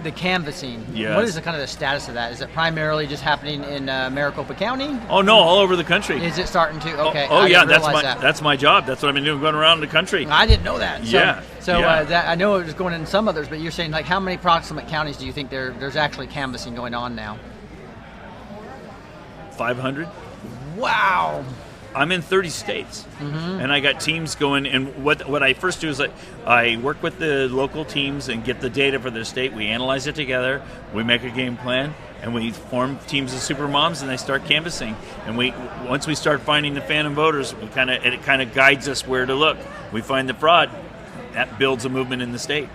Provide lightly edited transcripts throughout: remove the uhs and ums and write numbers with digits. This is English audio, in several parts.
the canvassing. Yes. What is the kind of the status of that? Is it primarily just happening in Maricopa County? Oh no, all over the country. Is it starting to? Okay. Oh I yeah, didn't realize that's my job. That's what I've been doing, going around the country. I didn't know that. So, Yeah. So Yeah. that, I know it was going in some others, but you're saying like how many proximate counties do you think there's actually canvassing going on now? 500. Wow. I'm in 30 states, and I got teams going. And what I first do is I work with the local teams and get the data for their state. We analyze it together. We make a game plan, and we form teams of super moms, and they start canvassing. And once we start finding the phantom voters, it kind of guides us where to look. We find the fraud, that builds a movement in the state.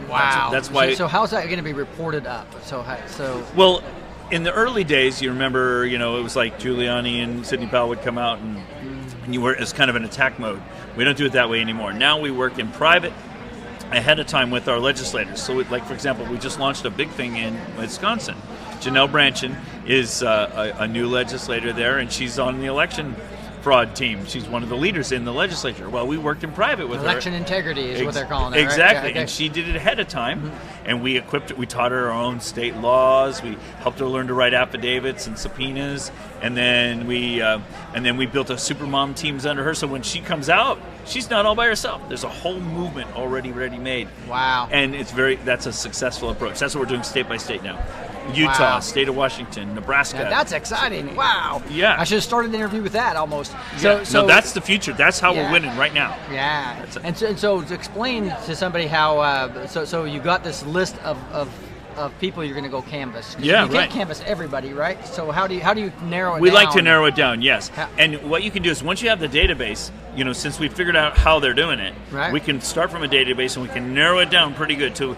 Wow. That's why. So how's that going to be reported up? Well, in the early days, you remember, it was like Giuliani and Sidney Powell would come out and it's kind of an attack mode. We don't do it that way anymore. Now we work in private ahead of time with our legislators. So, for example, we just launched a big thing in Wisconsin. Janelle Branchin is a new legislator there, and she's on the election fraud team. She's one of the leaders in the legislature. Well, we worked in private with election her. integrity is what they're calling it. Exactly, right? Yeah, okay. And she did it ahead of time, and we taught her our own state laws. We helped her learn to write affidavits and subpoenas, and then we built a supermom teams under her. So when she comes out, she's not all by herself. There's a whole movement already ready-made. Wow. And that's a successful approach. That's what we're doing state by state now. Utah, Wow. State of Washington, Nebraska. Yeah, that's exciting. Wow. Yeah. I should have started the interview with that almost. So that's the future. That's how Yeah. we're winning right now. Yeah. And so to explain to somebody how, so you got this list of people you're going to go canvass. 'Cause Yeah, you can't canvass everybody, right? So how do you narrow it down? We like to narrow it down, yes. How- And what you can do is once you have the database, since we figured out how they're doing it, Right. we can start from a database and we can narrow it down pretty good so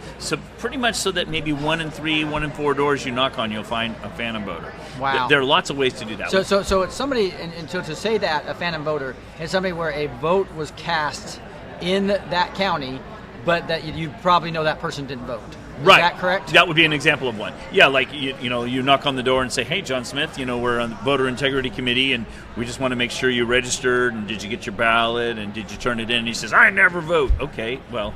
pretty much so that maybe 1 in 3, 1 in 4 doors you knock on, you'll find a phantom voter. Wow. There are lots of ways to do that. So it's somebody, and so to say that a phantom voter is somebody where a vote was cast in that county, but that you probably know that person didn't vote. Is Right. that correct? That would be an example of one. Yeah, like you knock on the door and say, "Hey, John Smith, we're on the voter integrity committee, and we just want to make sure you registered, and did you get your ballot, and did you turn it in?" And he says, "I never vote." Okay, well,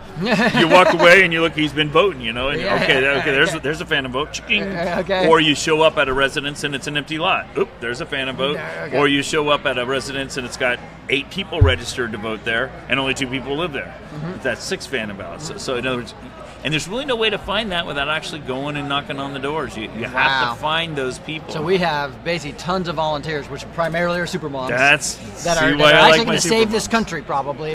you walk away and you look, he's been voting, and there's a phantom vote. Ching. Okay. Or you show up at a residence and it's an empty lot. Oop, there's a phantom vote. Okay. Or you show up at a residence and it's got 8 people registered to vote there, and only 2 people live there. That's 6 phantom ballots. So in other words. And there's really no way to find that without actually going and knocking on the doors. You Wow. have to find those people. So we have basically tons of volunteers, which primarily are supermoms. That's that see are why I actually like my going to save supermoms. this country, probably.